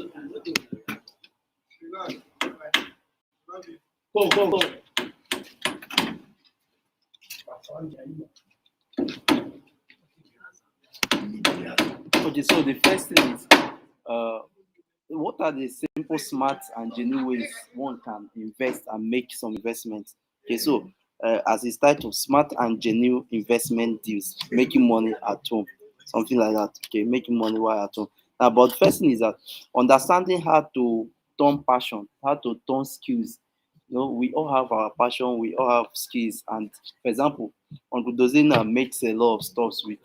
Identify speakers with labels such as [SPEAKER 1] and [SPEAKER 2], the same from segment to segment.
[SPEAKER 1] Go.
[SPEAKER 2] Okay, so the first thing is, what are the simple, smart, and genuine ways one can invest and make some investments? Okay, so as it's titled, smart and genuine investment deals, making money at home, something like that. Okay, making money while at home. Now, but first thing is that understanding how to turn passion, how to turn skills. You know, we all have our passion, we all have skills, and for example, Uncle Dozina makes a lot of stuffs with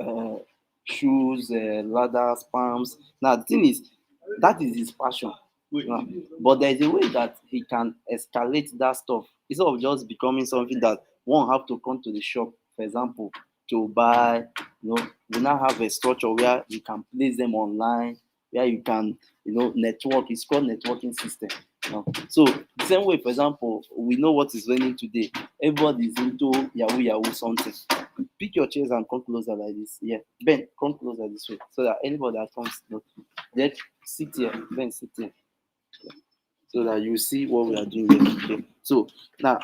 [SPEAKER 2] uh, shoes, ladders, palms. Now, the thing is, that is his passion. But there is a way that he can escalate that stuff instead of just becoming something that one have to come to the shop, for example, to buy. You know, we now have a structure where you can place them online, where you can, network. It's called networking system. So the same way, for example, we know what is raining today. Everybody is into Yahoo something. Pick your chairs and come closer like this. Yeah, Ben, come closer this way so that anybody that comes, just sit here. Ben, sit here so that you see what we are doing here. Okay. So now,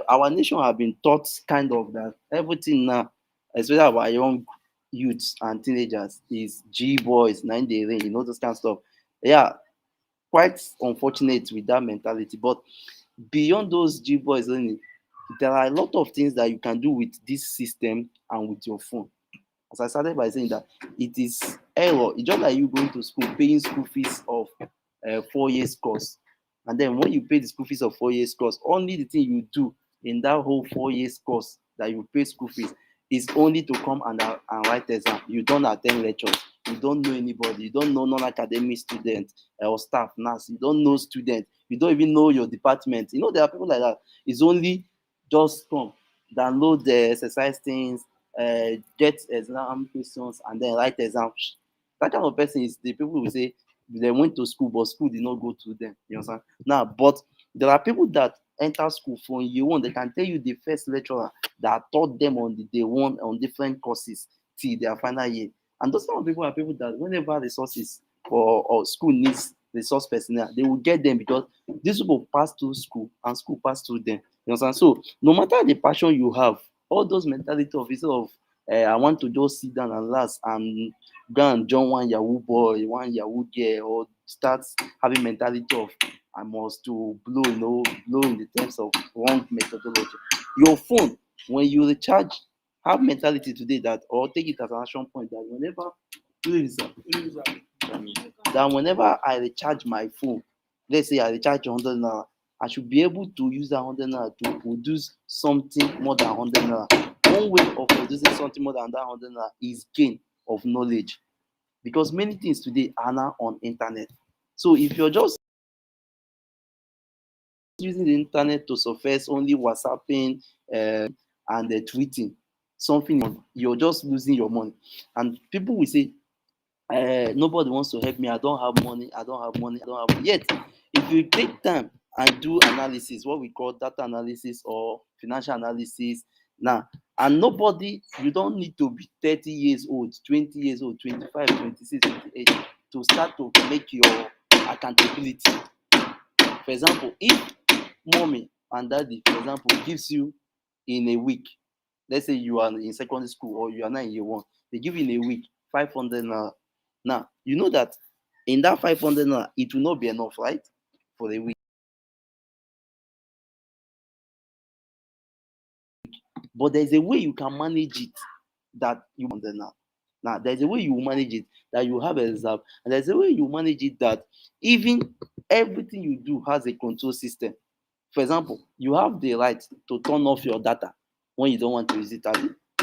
[SPEAKER 2] our nation have been taught kind of that everything now, especially our young youths and teenagers, is G boys, 9 day rain, those kind of stuff. Yeah, quite unfortunate with that mentality. But beyond those G boys, there are a lot of things that you can do with this system and with your phone. As I started by saying that it is error. It's just like you going to school, paying school fees of 4 years course. And then when you pay the school fees of 4 years course, only the thing you do in that whole 4 years course that you pay school fees is only to come and write exam. You don't attend lectures. You don't know anybody. You don't know non-academic student or staff, nurse. You don't know students. You don't even know your department. There are people like that. It's only just come, download the exercise things, get exam questions, and then write exam. That kind of person is the people who say they went to school, but school did not go to them. You understand? Now, but there are people that enter school from year one. They can tell you the first lecturer that taught them on the day one on different courses till their final year. And those kind of people are people that whenever resources or school needs resource personnel, they will get them because these people pass through school and school pass through them. You understand? So no matter the passion you have, all those mentality of instead of I want to just sit down and last and go and join one Yahoo boy, one Yahoo girl, or start having mentality of I must to blow in the terms of wrong methodology. Your phone, when you recharge, have mentality today that, or take it as an action point that whenever I recharge my phone, let's say I recharge 100 naira, I should be able to use that 100 naira to produce something more than 100 naira. One way of producing something more than that 100 naira is gain of knowledge, because many things today are now on internet. So if you're just using the internet to surface only WhatsApping and tweeting something, you're just losing your money. And people will say, nobody wants to help me. I don't have money. Yet, if you take time and do analysis, what we call data analysis or financial analysis, now, and you don't need to be 30 years old, 20 years old, 25, 26, 28 to start to make your accountability. For example, if mommy and daddy, for example, gives you in a week, let's say you are in secondary school or you are not in year one, they give you in a week 500 naira. Now, you know that in that 500 naira, it will not be enough, right? For a week. But there's a way you can manage it that you want now. Now, there's a way you manage it that you have a reserve, and there's a way you manage it that even everything you do has a control system. For example, you have the right to turn off your data when you don't want to use it.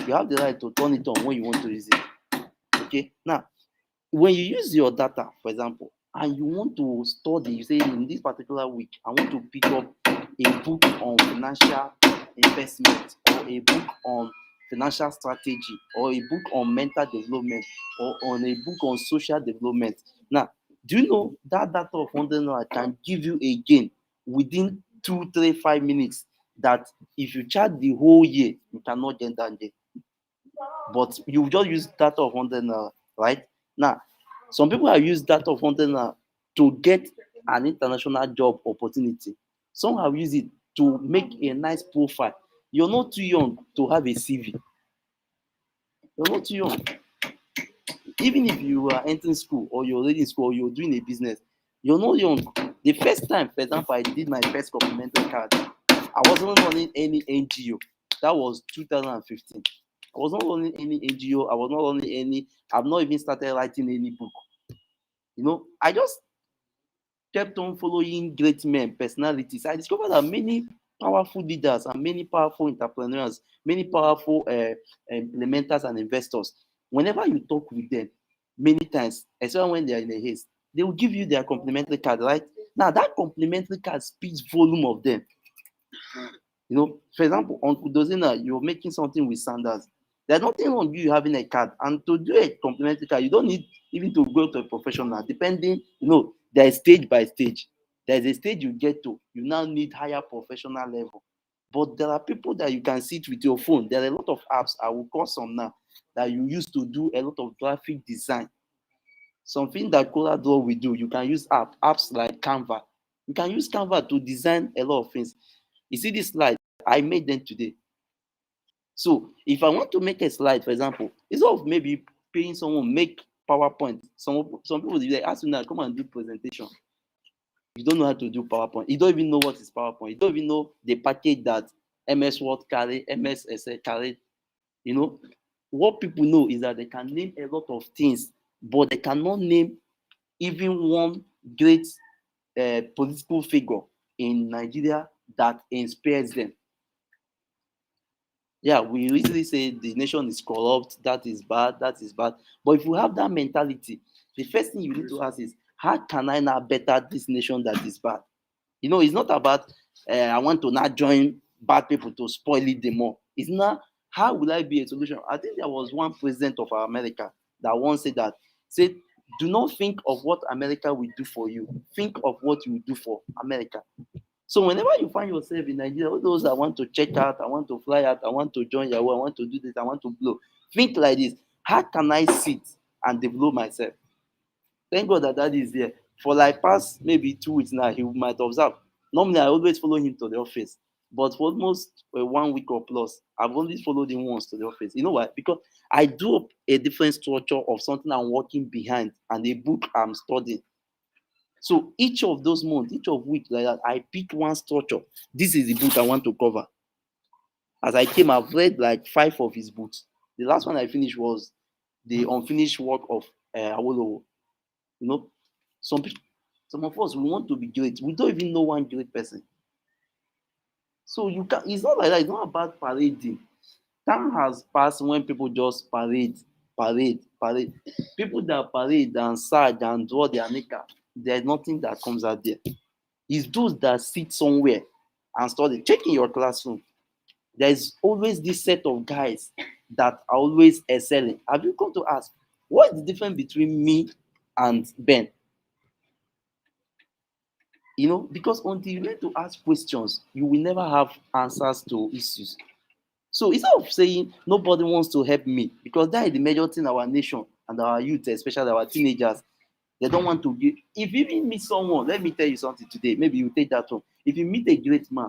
[SPEAKER 2] You have the right to turn it on when you want to use it. Okay. Now, when you use your data, for example, and you want to study, you say in this particular week, I want to pick up a book on financial investment, or a book on financial strategy, or a book on mental development, or on a book on social development. Now, do you know that data of 100 naira can give you a gain within 2, 3, 5 minutes that if you charge the whole year, you cannot get that gain. But you just use data of 100 naira, right? Now, Some people have used that of entrepreneur to get an international job opportunity. Some have used it to make a nice profile. You're not too young to have a CV. You're not too young. Even if you are entering school or you're already in school or you're doing a business, you're not young. The first time, for example, I did my first complementary card, I wasn't running any NGO. That was 2015. I was not running any NGO. I was not running any. I've not even started writing any book. I just kept on following great men, personalities. I discovered that many powerful leaders and many powerful entrepreneurs, many powerful implementers and investors, whenever you talk with them, many times, especially when they are in a haste, they will give you their complimentary card, right? Now, that complimentary card speaks volume of them. For example, on Dozina, you're making something with Sanders. There's nothing wrong with you having a card. And to do a complimentary card, you don't need even to go to a professional. Depending, there's stage by stage. There's a stage you get to. You now need higher professional level. But there are people that you can sit with your phone. There are a lot of apps, I will call some now, that you use to do a lot of graphic design. Something that ColorDraw will do, you can use apps like Canva. You can use Canva to design a lot of things. You see this slide? I made them today. So if I want to make a slide, for example, instead of maybe paying someone make PowerPoint, some people they ask you now, come and do presentation. You don't know how to do PowerPoint. You don't even know what is PowerPoint. You don't even know the package that MS Word carry, MS Excel carry. What people know is that they can name a lot of things, but they cannot name even one great political figure in Nigeria that inspires them. Yeah, we usually say the nation is corrupt, that is bad, that is bad. But if you have that mentality, the first thing you need to ask is, how can I now better this nation that is bad? It's not about I want to not join bad people to spoil it the more. It's not how will I be a solution. I think there was one president of America that once said, do not think of what America will do for you. Think of what you will do for America. So whenever you find yourself in Nigeria, all those I want to check out, I want to fly out, I want to join Yahoo, I want to do this, I want to blow. Think like this. How can I sit and develop myself? Thank God that is there. For like past maybe 2 weeks now, he might observe. Normally, I always follow him to the office. But for almost 1 week or plus, I've only followed him once to the office. You know why? Because I do up a different structure of something I'm working behind and a book I'm studying. So each of those months, each of week like that, I pick one structure. This is the book I want to cover. As I came, I've read like 5 of his books. The last one I finished was the unfinished work of Awolowo. Some of us, we want to be great. We don't even know one great person. So it's not like that. It's not about parading. Time has passed when people just parade. People that parade and sag and draw their makeup, there's nothing that comes out there. It's those that sit somewhere and study. Check in your classroom. There's always this set of guys that are always excelling. Have you come to ask, what is the difference between me and Ben? Because until you learn to ask questions, you will never have answers to issues. So instead of saying nobody wants to help me, because that is the major thing our nation and our youth, especially our teenagers, they don't want to give. If you even meet someone, let me tell you something today, maybe you take that one. If you meet a great man,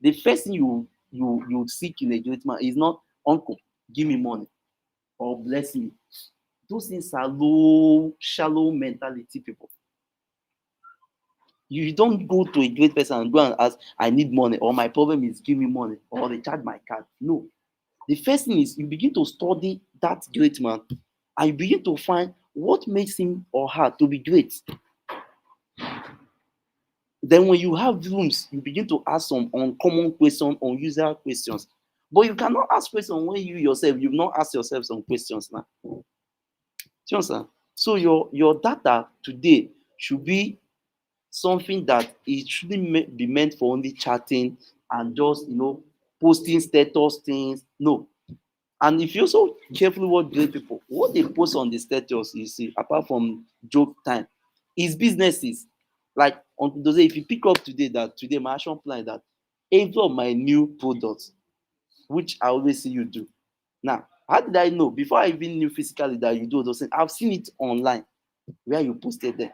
[SPEAKER 2] the first thing you seek in a great man is not, uncle, give me money or bless me. Those things are low, shallow mentality people. You don't go to a great person and go and ask, I need money, or my problem is give me money, or they charge my card. No. The first thing is you begin to study that great man and you begin to find what makes him or her to be great. Then when you have rooms, you begin to ask some uncommon questions, unusual questions. But you cannot ask questions when you yourself, you've not asked yourself some questions now. Do you understand? So your data today should be something that it shouldn't be meant for only chatting and just posting status things. No. And if you also carefully watch great people, what they post on the status, you see, apart from joke time, is businesses. Like on those, if you pick up today my action plan is that every of my new products, which I always see you do. Now, how did I know? Before I even knew physically that you do those things, I've seen it online. where you posted them.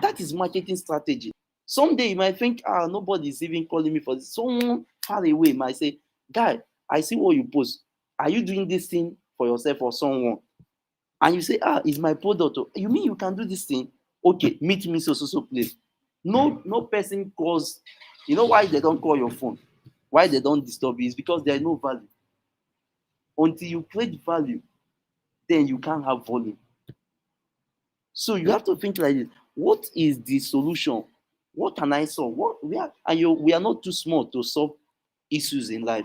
[SPEAKER 2] That is marketing strategy. Someday you might think, nobody's even calling me for this. Someone far away might say, guy, I see what you post. Are you doing this thing for yourself or someone? And you say, it's my product. You mean you can do this thing? Okay, meet me so place. No person calls. You know why they don't call your phone? Why they don't disturb you? Is because there is no value. Until you create value, then you can't have volume. So you have to think like this. What is the solution? What can I solve? We are not too small to solve issues in life.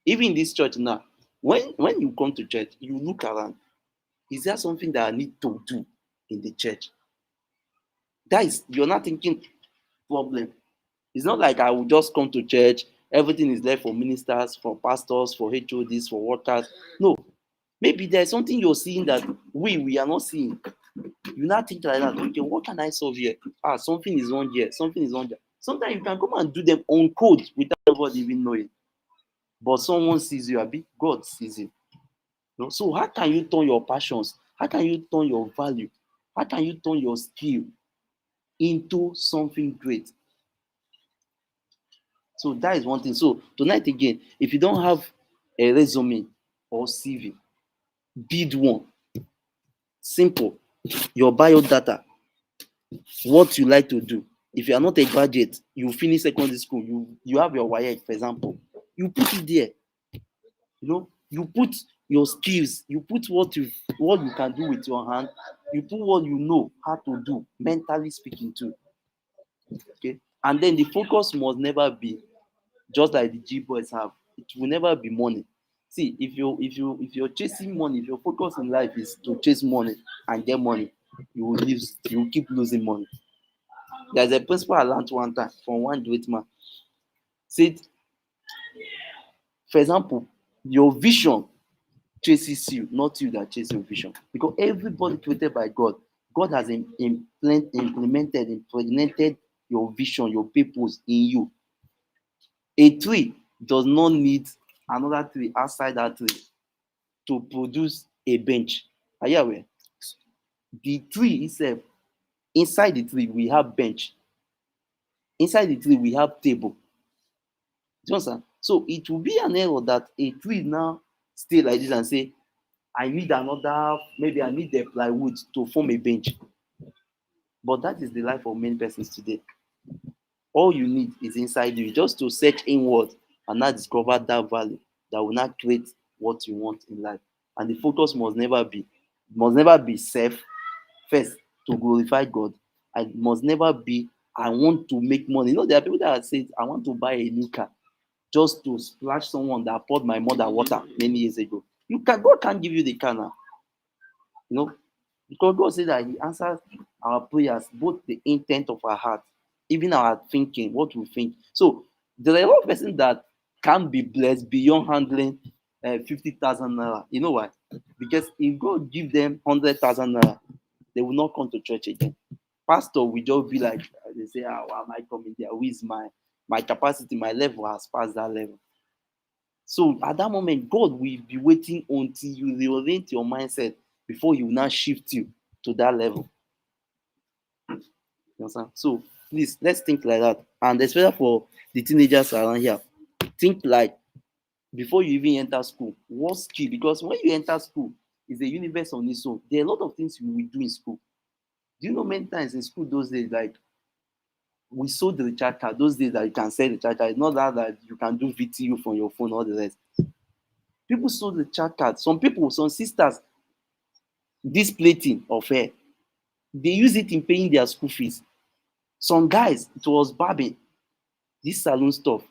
[SPEAKER 2] Even in this church now, when you come to church, you look around. Is there something that I need to do in the church? That is, you're not thinking problem. It's not like I will just come to church, everything is there for ministers, for pastors, for HODs, for workers. No. Maybe there's something you're seeing that we are not seeing. You not think like that. Okay, what can I solve here? Something is wrong here. Something is wrong there. Sometimes you can come and do them on code without nobody even knowing. But someone sees you, Abi. God sees you. No? So how can you turn your passions? How can you turn your value? How can you turn your skill into something great? So that is one thing. So tonight again, if you don't have a resume or CV, build one. Simple. Your bio data, what you like to do. If you are not a graduate, you finish secondary school, you have your WAEC, for example, you put it there. You put your skills, you put what you can do with your hand, you put what you know how to do, mentally speaking too. Okay, and then the focus must never be just like the G boys have. It will never be money. See, if you're chasing money, if your focus in life is to chase money and get money, you will keep losing money. There's a principle I learned one time from one great man. Said, for example, your vision chases you, not you that chase your vision. Because everybody created by God, God has implemented your vision, your purpose in you. A tree does not need another tree outside that tree to produce a bench. Are you aware? The tree itself, inside the tree, we have bench. Inside the tree, we have table. Do you understand? So it will be an error that a tree now stay like this and say, maybe I need the plywood to form a bench. But that is the life of many persons today. All you need is inside you, just to search inward and now discover that value that will not create what you want in life. And the focus must never be self first to glorify God. And it must never be I want to make money. There are people that say I want to buy a new car just to splash someone that poured my mother water many years ago. God can't give you the car now. Because God said that He answers our prayers, both the intent of our heart, even our thinking, what we think. So there are a lot of persons that can be blessed beyond handling 50,000 naira. You know why? Because if God give them 100,000 naira, they will not come to church again. Pastor will just be like, they say, why am I coming there? Who is my capacity? My level has passed that level. So at that moment, God will be waiting until you reorient your mindset before He will now shift you to that level. You understand? So please, let's think like that. And especially for the teenagers around here, think like before you even enter school, what skill? Because when you enter school, it's a universe on its own. There are a lot of things you will do in school. Do you know many times in school those days, like we sold the recharge card, those days that you can sell the recharge card, it's not that you can do VTU from your phone, all the rest. People sold the recharge card. Some sisters, this plating of hair, they use it in paying their school fees. Some guys, it was barbing, this salon stuff.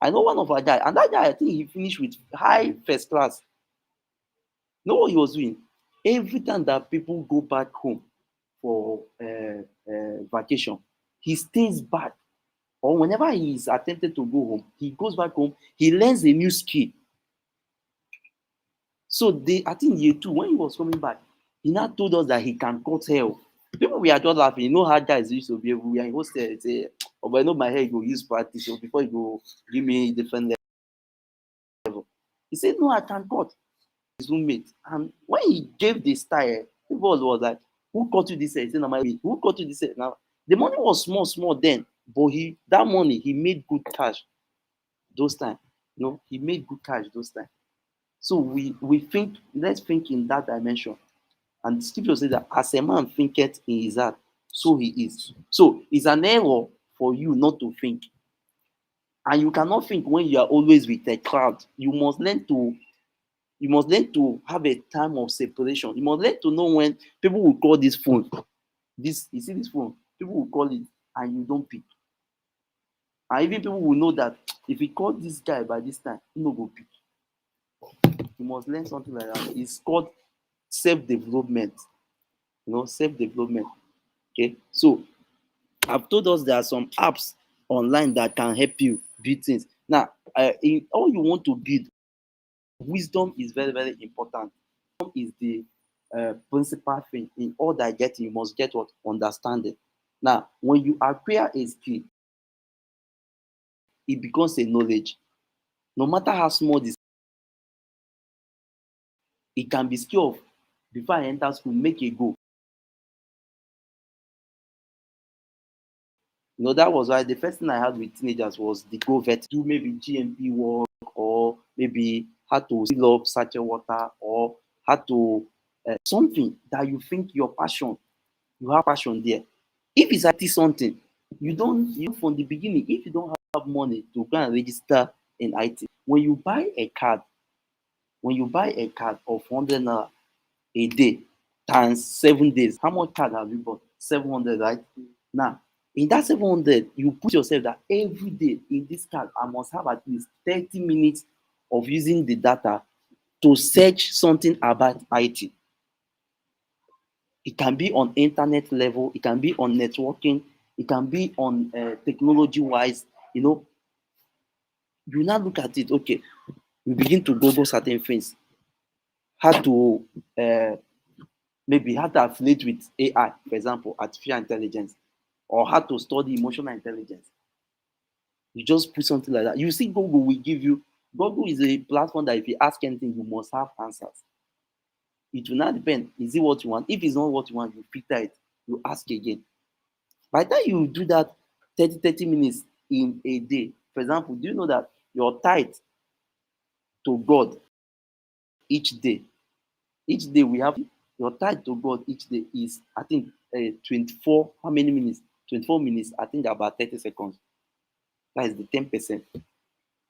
[SPEAKER 2] I know one of our guys, and that guy, I think he finished with high first class. Know what he was doing? Every time that people go back home for vacation, he stays back. Or whenever he is attempted to go home, he goes back home, he learns a new skill. So I think year 2, when he was coming back, he now told us that he can cut hair. People we are just laughing. You know how guys used to be. We are in hostel. Say, oh, but I know my hair go use practice. So before you go give me different level. He said, no, I can cut. His roommate. And when he gave the style, People was like, who got you this? He said, "Na my way." Who got you this? Now the money was small, small then, but that money he made good cash those time. He made good cash those time. So we think, let's think in that dimension. And the scripture says that as a man thinketh in his heart, so he is. So it's an error for you not to think. And you cannot think when you are always with a crowd. You must learn to have a time of separation. You must learn to know when people will call this phone. You see this phone, people will call it and you don't pick. And even people will know that if you call this guy by this time, he no go pick. You must learn something like that. It's called self-development. Self-development. Okay. So I've told us there are some apps online that can help you build things. Now, in all you want to build, wisdom is very, very important. Wisdom is the principal thing. In all that getting, you must get what? Understanding. Now, when you acquire a skill, it becomes a knowledge. No matter how small this, it can be skill of before I enter school, make a go. That was why the first thing I had with teenagers was the go vet, do maybe GMP work, or maybe how to seal up sachet water, or how to something that you think your passion, you have passion there. If it's IT something, from the beginning, if you don't have money to go and register in IT, when you buy a card of 100 naira a day times 7 days, how much card have you bought? 700, right? Now, in that 700, you put yourself that every day in this card, I must have at least 30 minutes of using the data to search something about IT. It can be on internet level, it can be on networking, it can be on technology wise. You now look at it, okay, you begin to Google certain things, how to maybe how to affiliate with AI, for example, artificial intelligence, or how to study emotional intelligence. You just put something like that. You see, Google is a platform that if you ask anything, you must have answers. It will not depend. Is it what you want? If it's not what you want, you filter it. You ask again. By the time you do that 30 minutes in a day, for example, do you know that your tithe to God each day we have your tithe to God each day is, I think, 24, how many minutes? 24 minutes, I think about 30 seconds. That is the 10%.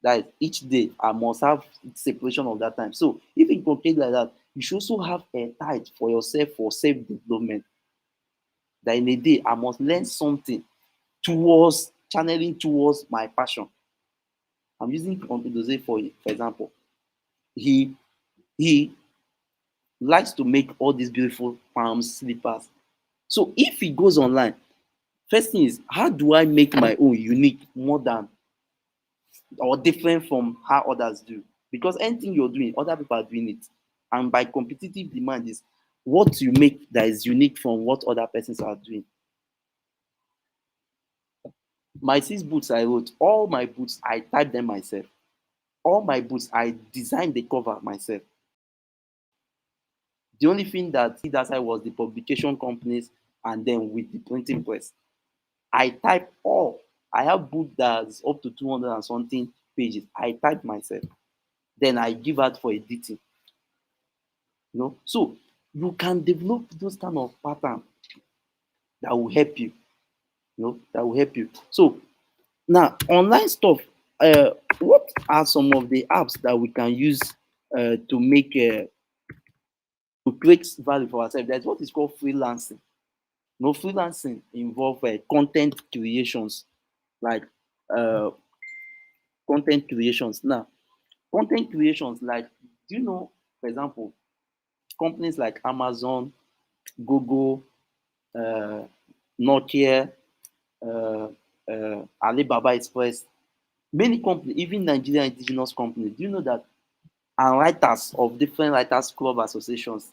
[SPEAKER 2] That is each day I must have separation of that time. So if you calculate like that, you should also have a tithe for yourself for self-development. That in a day I must learn something towards channeling towards my passion. I'm using Jose for example. He he likes to make all these beautiful palms slippers. So if he goes online, first thing is, how do I make my own unique more than or different from how others do? Because anything you're doing, other people are doing it. And by competitive demand is what you make that is unique from what other persons are doing. My 6 books I wrote, all my books, I typed them myself. All my books, I designed the cover myself. The only thing that I was the publication companies and then with the printing press. I type all. I have book that's up to 200 and something pages. I type myself. Then I give out for editing. So you can develop those kind of pattern that will help you. That will help you. So now online stuff. What are some of the apps that we can use to make to create value for ourselves? There's what is called freelancing. Freelancing involve content creations, like uh, content creations. Now, content creations like, do you know, for example, companies like Amazon, Google, uh, Nokia, uh, Alibaba Express, many companies, even Nigerian indigenous companies, do you know that, and writers of different writers club associations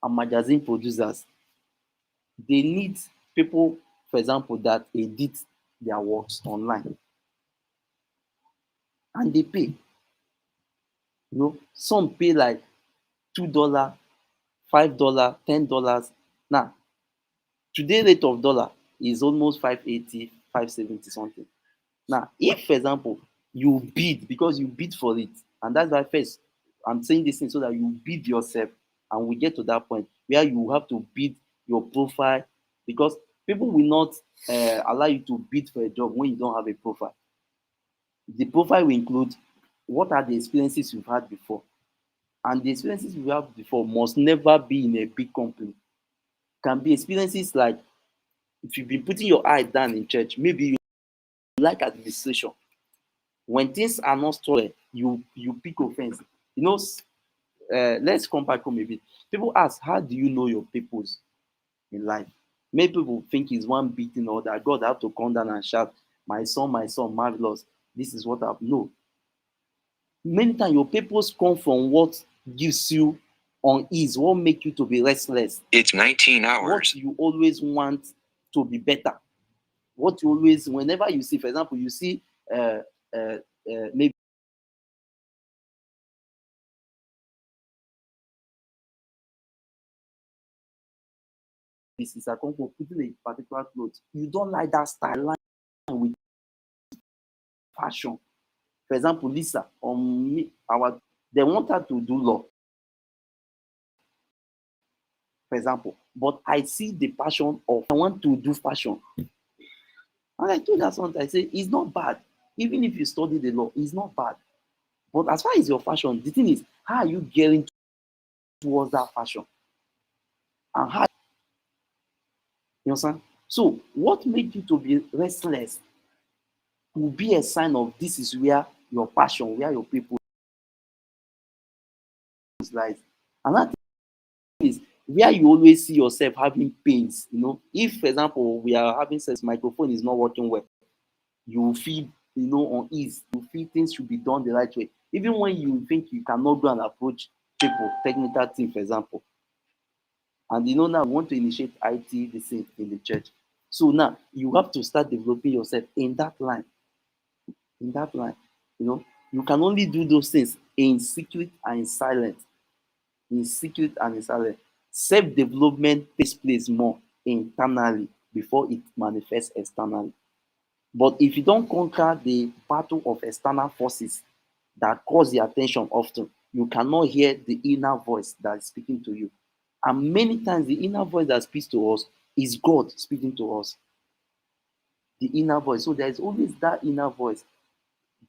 [SPEAKER 2] and magazine producers, they need people, for example, that edit their works online, and they pay. Some pay like $2, $5, $10. Now, today rate of dollar is almost 580, 570 something. Now, if, for example, you bid because you bid for it, and that's why first I'm saying this thing so that you bid yourself, and we get to that point where you have to bid your profile because people will not allow you to bid for a job when you don't have a profile. The profile will include what are the experiences you've had before, and the experiences you have before must never be in a big company. Can be experiences like if you've been putting your eye down in church, maybe you like administration. When things are not structured, you pick offense. You know, let's come back home a bit. People ask, how do you know your purpose in life? Many people think it's one big thing or that God have to come down and shout, my son, marvelous. This is what I've no. Many times your purpose come from what gives you unease, what make you to be restless. It's 19 hours. What you always want to be better. What you always, whenever you see, for example, you see maybe this is a comfort putting a particular clothes. You don't like that style line with fashion. For example, Lisa, they want her to do law, for example, but I see the passion of I want to do fashion. And I told her something, I say, it's not bad. Even if you study the law, it's not bad. But as far as your fashion, the thing is, how are you getting towards that fashion? And how you understand? So, what made you to be restless will be a sign of this is where your passion, where your people lies. And that is where you always see yourself having pains. You know, if for example we are having sex, microphone is not working well, you will feel unease. You feel things should be done the right way. Even when you think you cannot go and approach people, technical team, for example. And now we want to initiate IT the same in the church. So now you have to start developing yourself in that line. In that line. You can only do those things in secret and in silence. In secret and in silence. Self-development takes place more internally before it manifests externally. But if you don't conquer the battle of external forces that cause your attention often, you cannot hear the inner voice that is speaking to you. And many times the inner voice that speaks to us is God speaking to us. The inner voice. So there is always that inner voice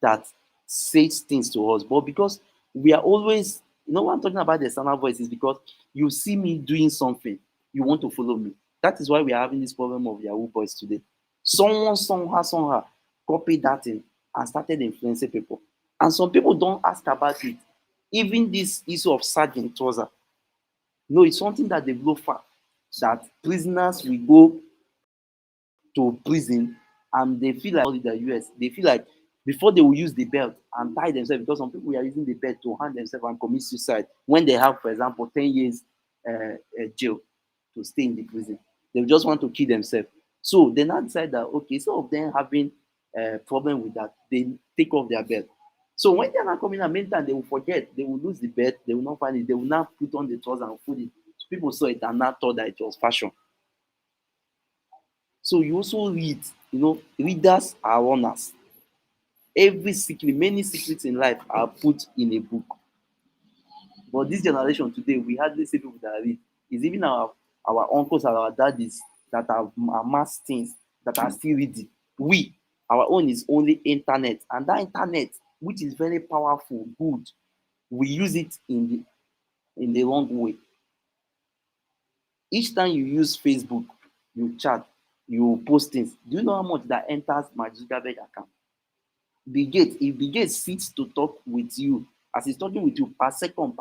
[SPEAKER 2] that says things to us. But because we are always, what I'm talking about the external voice is because you see me doing something, you want to follow me. That is why we are having this problem of Yahoo boys today. Someone somehow copied that in and started influencing people. And some people don't ask about it. Even this issue of sergeant trouser. No, it's something that they blow far. That prisoners will go to prison and they feel like in the US, they feel like before they will use the belt and tie themselves, because some people are using the belt to hang themselves and commit suicide when they have, for example, 10 years jail to stay in the prison. They just want to kill themselves. So they now decide that, okay, some of them having a problem with that, they take off their belt. So when they're not coming out, many times they will forget, they will lose the belt, they will not find it, they will now put on the trousers and put it. People saw it and now thought that it was fashion. So you also read, readers are runners. Many secrets in life are put in a book. But this generation today, we hardly see people that read. It's even our uncles and our daddies that have amassed things that are still reading. Our own is only internet. And that internet, which is very powerful, good, we use it in the wrong way. Each time you use Facebook, you chat, you post things. Do you know how much that enters my Zuckerberg account? If Bill Gates sits to talk with you, as he's talking with you, per second,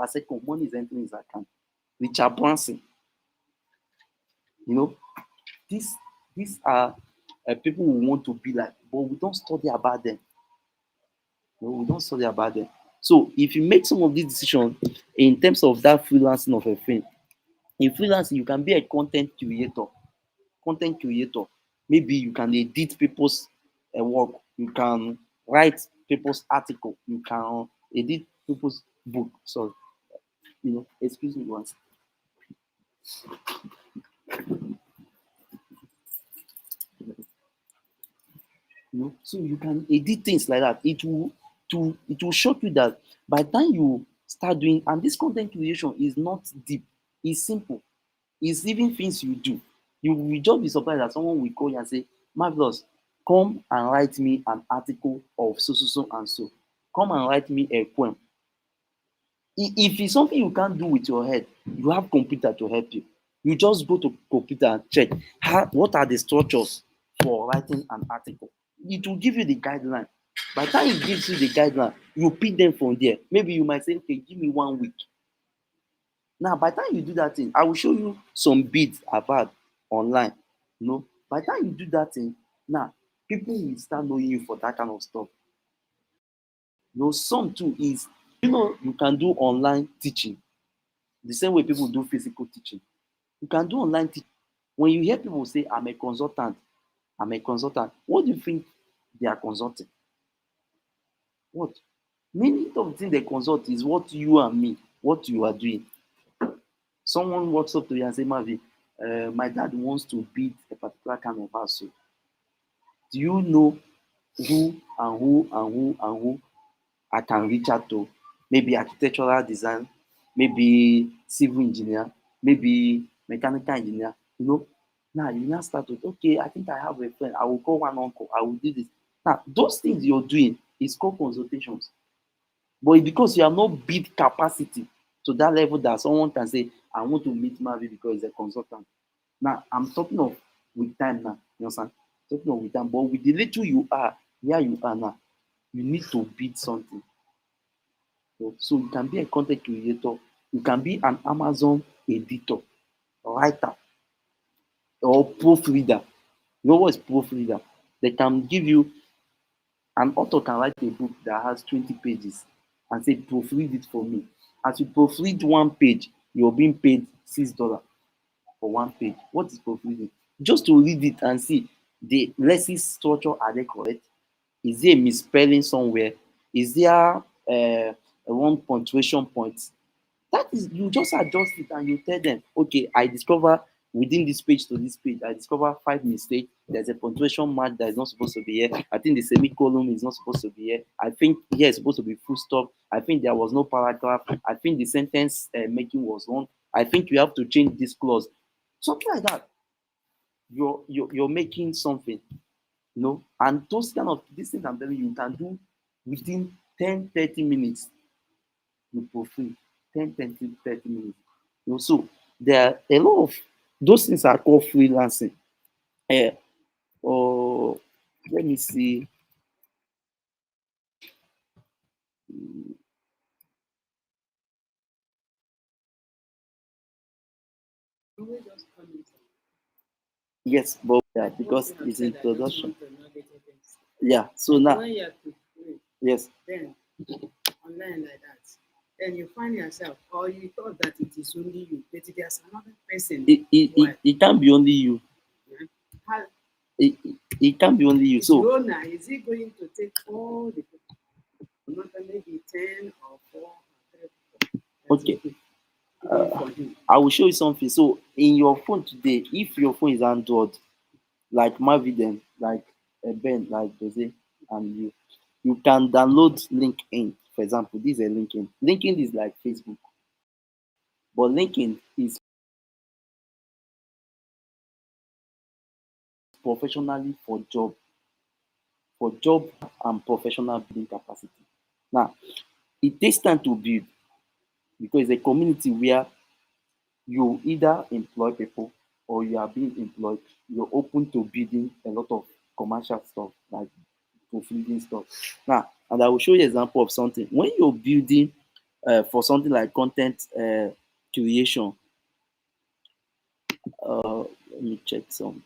[SPEAKER 2] money is entering his account. Richard Branson, you know, these are people who want to be like, but we don't study about them. We don't study about them. So if you make some of these decisions in terms of that freelancing of a thing, in freelancing, you can be a content creator. Content creator. Maybe you can edit people's work. You can write people's article. You can edit people's book. So, excuse me once. So you can edit things like that. It will shock you that by the time you start doing, and this content creation is not deep, it's simple. It's even things you do. You will just be surprised that someone will call you and say, Marvelous, come and write me an article of so so so and so. Come and write me a poem. If it's something you can't do with your head, you have computer to help you. You just go to computer and check what are the structures for writing an article. It will give you the guideline. By the time it gives you the guideline, you pick them from there. Maybe you might say, okay, give me 1 week. Now, by the time you do that thing, I will show you some beats I've had online. By the time you do that thing, now people will start knowing you for that kind of stuff. Some too is, you can do online teaching the same way people do physical teaching. You can do online teaching. When you hear people say, I'm a consultant, what do you think they are consulting? What? Many of the things they consult is what you and me, what you are doing. Someone walks up to you and say, Mavi, my dad wants to build a particular kind of house. So do you know who I can reach out to? Maybe architectural design, maybe civil engineer, maybe mechanical engineer. Now you now start with, okay, I think I have a friend. I will call one uncle. I will do this. Now those things you're doing is called consultations. But because you have not built capacity to that level that someone can say, I want to meet Mavi because he's a consultant. Now, I'm talking of with time now. You understand? Talking of with time. But with the little you are, where you are now, you need to build something. So you can be a content creator. You can be an Amazon editor, writer, or proofreader. You know what is proofreader? They can give you, an author can write a book that has 20 pages and say, proofread it for me. As you proofread 1 page, you're being paid $6 for 1 page. What is proofreading? Just to read it and see the lexis structure, are they correct? Is there a misspelling somewhere? Is there a wrong punctuation point? That is, you just adjust it and you tell them, okay, I discover within this page to this page, I discover 5 mistakes. There's a punctuation mark that is not supposed to be here. I think the semicolon is not supposed to be here. I think here is supposed to be full stop. I think there was no paragraph. I think the sentence making was wrong. I think you have to change this clause. Something like that. You're making something, and those kind of these things I'm telling you, you can do within 10-30 minutes. You proofread 10-30 minutes. So there are a lot of those things are called freelancing. Eh, or let me see. Yes, but yeah, because it's introduction. Yeah. So now,
[SPEAKER 1] When you are preparing,
[SPEAKER 2] yes,
[SPEAKER 1] then online like that, then you find yourself, or you thought that it is only you, but there's another person.
[SPEAKER 2] it can't be only you.
[SPEAKER 1] Yeah. How
[SPEAKER 2] It can't be only you.
[SPEAKER 1] is
[SPEAKER 2] So
[SPEAKER 1] Rona? Is he going to take all the people? Not maybe 10 or 4 or 3
[SPEAKER 2] okay,
[SPEAKER 1] for him.
[SPEAKER 2] I will show you something. So in your phone today, if your phone is Android, like Mavidem, like Ben, like Jose, and you can download LinkedIn. For example, this is a LinkedIn. LinkedIn is like Facebook, but LinkedIn is professionally for job and professional building capacity. Now, it takes time to build because it's a community where you either employ people or you are being employed. You're open to building a lot of commercial stuff like proofreading stuff. Now, and I will show you an example of something. When you're building for something like content creation, let me check some.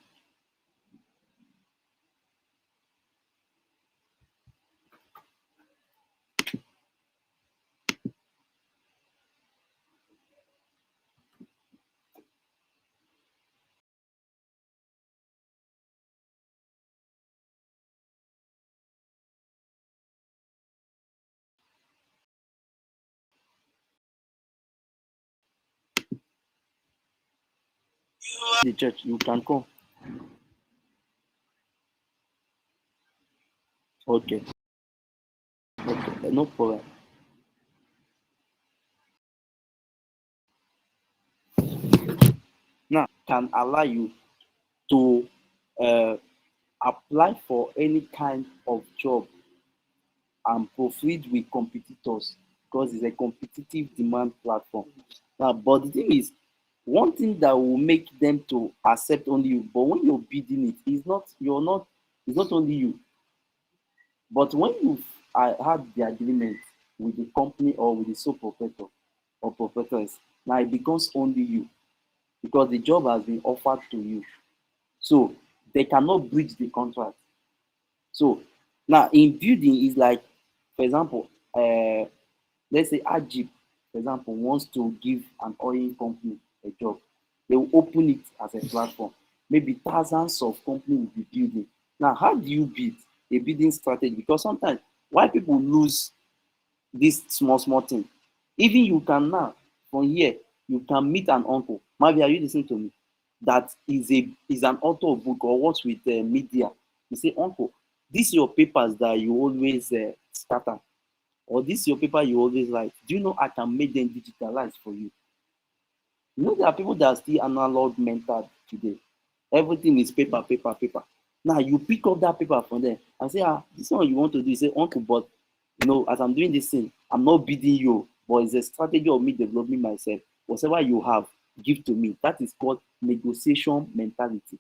[SPEAKER 2] the church, you can come. Okay, okay, no problem. Now, can allow you to uh, apply for any kind of job and proofread with competitors because it's a competitive demand platform. Now, but the thing is, one thing that will make them to accept only you, but when you're bidding it, it's not only you. But when you've had the agreement with the company or with the sole proprietor or proprietors, now it becomes only you because the job has been offered to you. So they cannot breach the contract. So now in building is like, for example, let's say Ajib, for example, wants to give an oil company a job. They will open it as a platform. Maybe thousands of companies will be building. Now, how do you build a building strategy? Because sometimes why people lose this small, small thing. Even you can now, from here, you can meet an uncle. Maybe are you listening to me? That is an author of book or works with media. You say, uncle, these your papers that you always scatter, or this your paper you always write. Do you know I can make them digitalized for you? You know there are people that are still analog mental today. Everything is paper, paper, paper. Now you pick up that paper from there and say, this one you want to do. You say, uncle, but as I'm doing this thing, I'm not bidding you, but it's a strategy of me developing myself. Whatever you have, give to me. That is called negotiation mentality.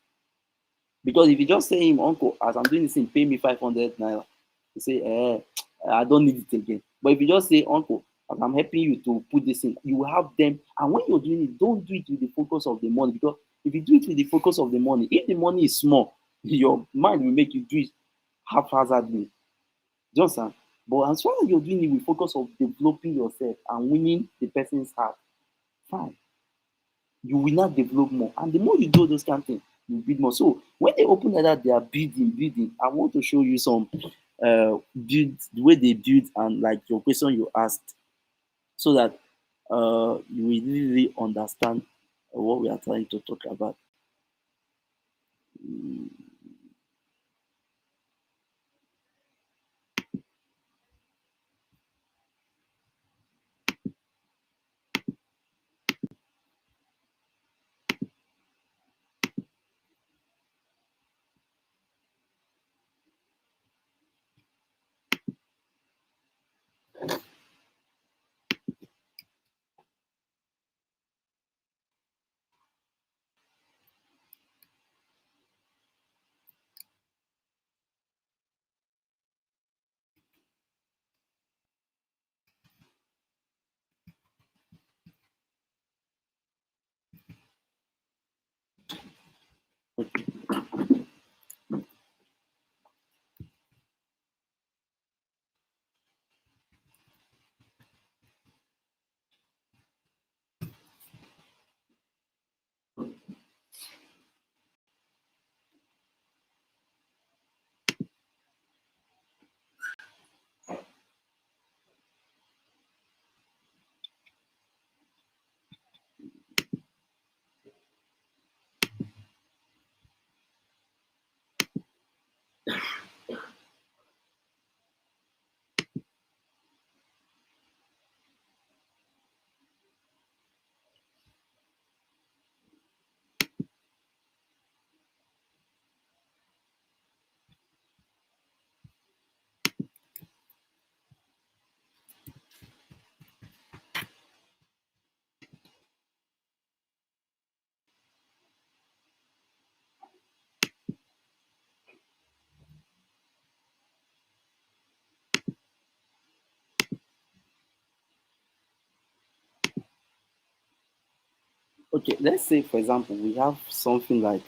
[SPEAKER 2] Because if you just say him, uncle, as I'm doing this thing, pay me 500 naira, you say, I don't need it again. But if you just say, uncle, as I'm helping you to put this in, you have them. And when you're doing it, don't do it with the focus of the money. Because if you do it with the focus of the money, if the money is small, your mind will make you do it haphazardly. Do you understand? But as long as you're doing it with focus of developing yourself and winning the person's heart, fine, you will not develop more. And the more you do those kind of things, you build more. So when they open like that, they are building, building. I want to show you some build the way they build and like your question you asked, so that you will really understand what we are trying to talk about. Okay, let's say for example we have something like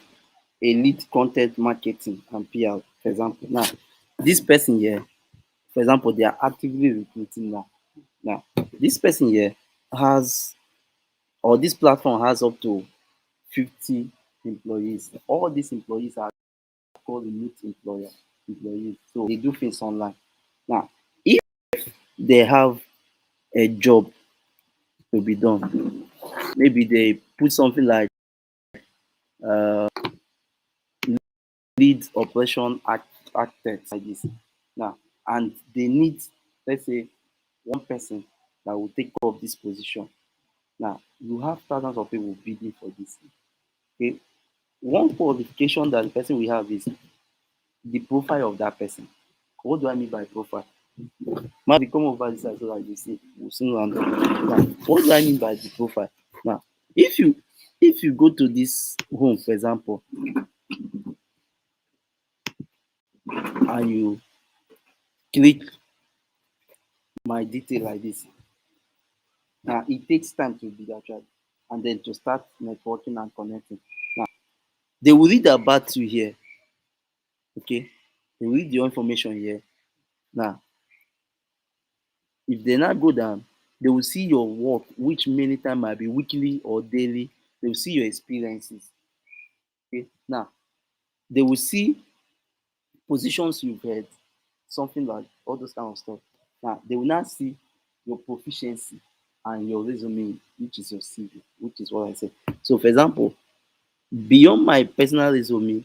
[SPEAKER 2] elite content marketing and PR, for example. Now, this person here, for example, they are actively recruiting now. Now, this person here has, or this platform has up to 50 employees. All these employees are called elite employees. So they do things online. Now, if they have a job to be done, maybe they put something like uh, lead operation architects like this now, and they need, let's say, one person that will take care of this position. Now you have thousands of people bidding for this. Okay, one qualification that the person will have is the profile of that person. What do I mean by profile? Maybe come over this side so that you see, we'll soon round up. Now, what do I mean by the profile? Now, if you if you go to this home, for example, and you click my detail like this, now it takes time to be actually, and then to start networking and connecting. Now, they will read about you here, okay? They will read your information here. Now, if they now go down, they will see your work, which many times might be weekly or daily. They will see your experiences. Okay. Now, they will see positions you've had, something like all those kind of stuff. Now, they will now see your proficiency and your resume, which is your CV, which is what I said. So, for example, beyond my personal resume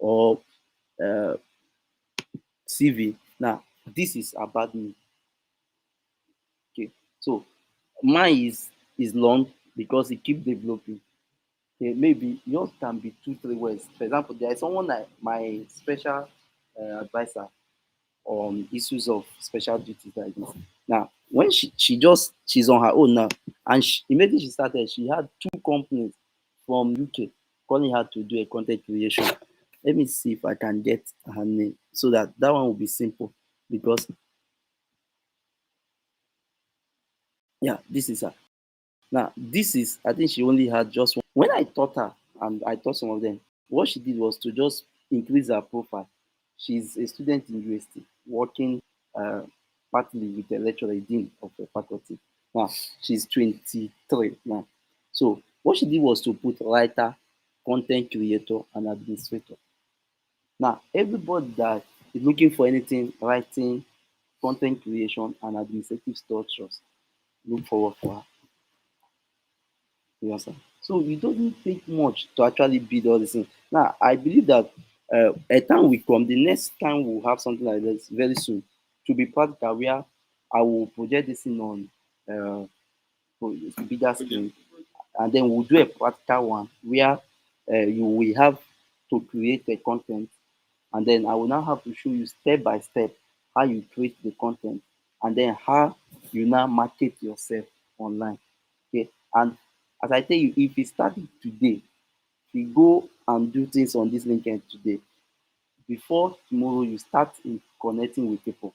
[SPEAKER 2] or uh, CV, now this is about me. Okay, so mine is long because it keeps developing. Okay, maybe yours can be two, 3 words. For example, there is someone like my special advisor on issues of special duties like this. Now, when she's on her own now, and immediately she started, she had two companies from UK calling her to do a content creation. Let me see if I can get her name so that that one will be simple because yeah, this is her. Now, this is, I think she only had just one. When I taught her, and I taught some of them, what she did was to just increase her profile. She's a student in university, working uh, partly with the lecturer, dean of the faculty. Now, she's 23 now. So, what she did was to put writer, content creator, and administrator. Now, everybody that is looking for anything, writing, content creation, and administrative structures, look forward for her. You understand? So it doesn't take much to actually build all these things. Now, I believe that a time will come, the next time we'll have something like this very soon, to be practical, where I will project this thing on uh, bigger screen, and then we'll do a practical one where you will have to create the content, and then I will now have to show you step by step how you create the content, and then how you now market yourself online. Okay, and as I tell you, if you start it today, if you go and do things on this LinkedIn today, before tomorrow you start in connecting with people,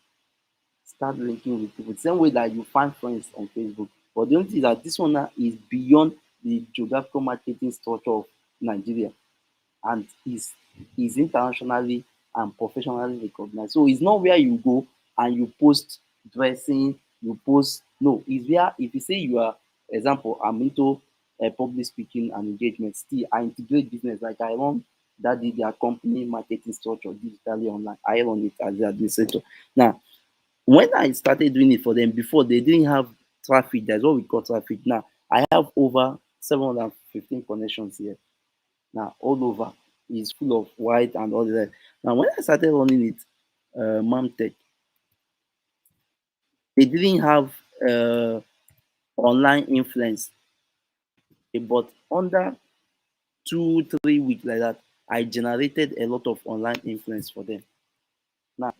[SPEAKER 2] start linking with people. The same way that you find friends on Facebook. But the only thing is that this one now is beyond the geographical marketing structure of Nigeria, and is internationally and professionally recognized. So it's not where you go and you post dressing, you post, no, it's where if you say you are, example, I'm into public speaking and engagement, still I integrate business like I run that did their company marketing structure digitally online. I run it as the administrator. Now, when I started doing it for them before, they didn't have traffic. That's what we call traffic. Now I have over 715 connections here now all over. It's full of white and all that. Now when I started running it, Mamtech, they didn't have uh, online influence. But under 2 3 weeks like that, I generated a lot of online influence for them. Now,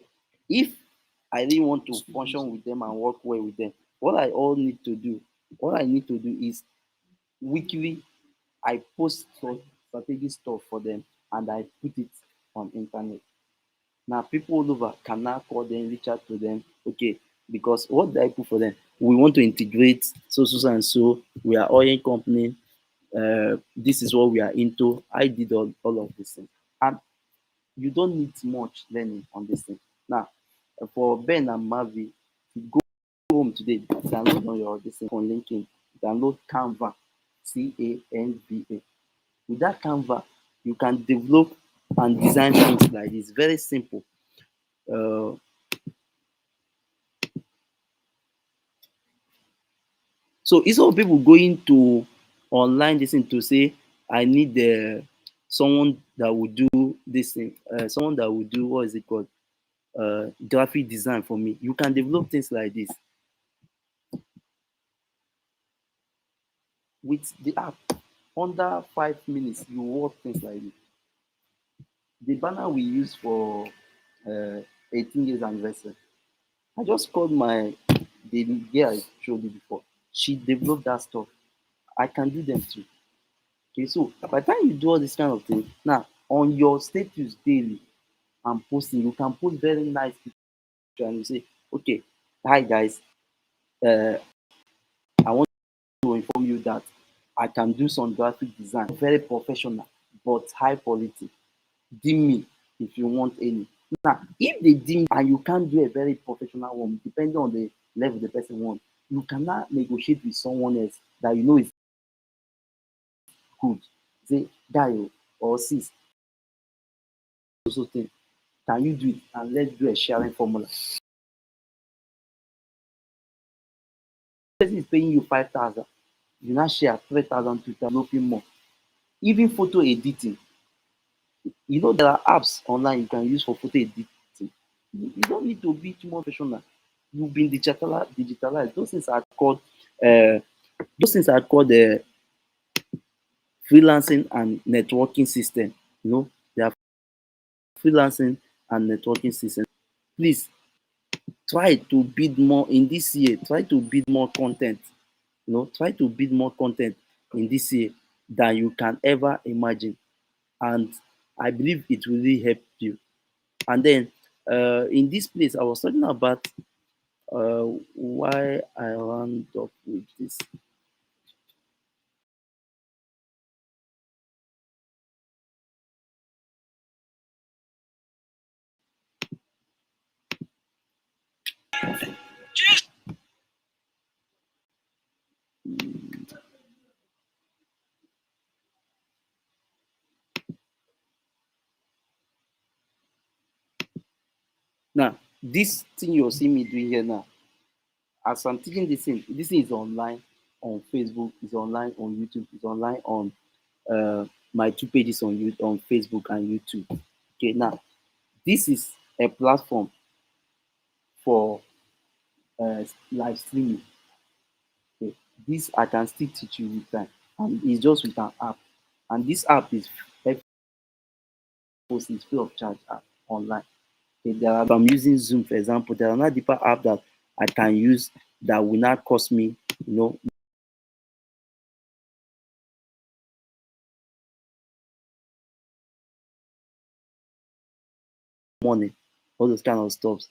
[SPEAKER 2] if I really want to function with them and work well with them, what I need to do is weekly I post strategic stuff for them and I put it on internet. Now people all over can now call them, reach out to them. Okay, because what do I put for them? We want to integrate so and so. We are oil company. This is what we are into. I did all of this thing, and you don't need much learning on this thing. Now, for Ben and Mavi, go home today, download on your this thing on LinkedIn, download Canva, Canva. With that Canva, you can develop and design things like this. Very simple. Uh, so instead of people going to online this thing to say, I need the someone that would do this thing, someone that would do what is it called, graphic design for me. You can develop things like this with the app. Under 5 minutes, you work things like this. The banner we use for uh, 18 years anniversary, I just called the girl I showed you before. She developed that stuff. I can do them too. Okay, so by the time you do all this kind of thing, now on your status daily and posting, you can post very nice picture and you say, okay, hi guys, uh, I want to inform you that I can do some graphic design, very professional but high quality. DM me if you want any. Now, if they DM and you can't do a very professional one, depending on the level the person wants, you cannot negotiate with someone else that you know is good. Say, guy or sis, also think, can you do it? And let's do a sharing formula. Person is paying you 5,000, you now share 3,000 to developing more. Even photo editing, you know there are apps online you can use for photo editing. You don't need to be too more professional. You've been digitalized. Uh, those things are called the freelancing and networking system. You know, they are freelancing and networking system. Please try to build more in this year. Try to build more content. You know, try to build more content in this year than you can ever imagine. And I believe it will really help you. And then in this place, I was talking about why I wound up with this. Now, this thing you're seeing me doing here now, as I'm teaching this thing is online on Facebook, is online on YouTube, is online on my two pages on YouTube, on Facebook and YouTube. Okay, now this is a platform for live streaming. Okay, this I can still teach you with time, and it's just with an app. And this app is is free of charge app online. Okay, if I'm using Zoom, for example, there are another deeper app that I can use that will not cost me, you know, money, all those kind of stuff.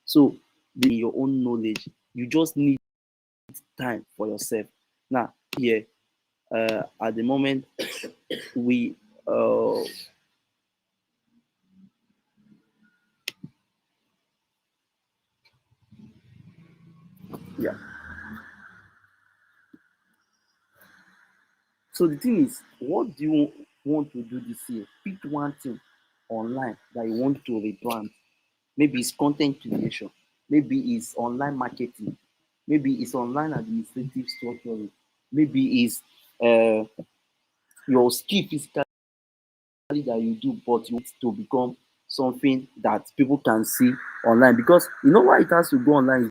[SPEAKER 2] So, your own knowledge, you just need time for yourself. Now, here, at the moment, we, uh, yeah. So the thing is, what do you want to do this year? Pick one thing online that you want to replant. Maybe it's content creation. Maybe it's online marketing. Maybe it's online administrative structuring. Maybe it's uh, your skill physically that you do, but you want to become something that people can see online. Because you know why it has to go online?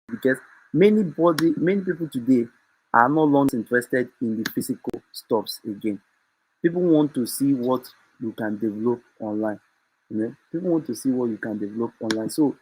[SPEAKER 2] Because many people today are no longer interested in the physical stuffs again. People want to see what you can develop online. You know, people want to see what you can develop online. So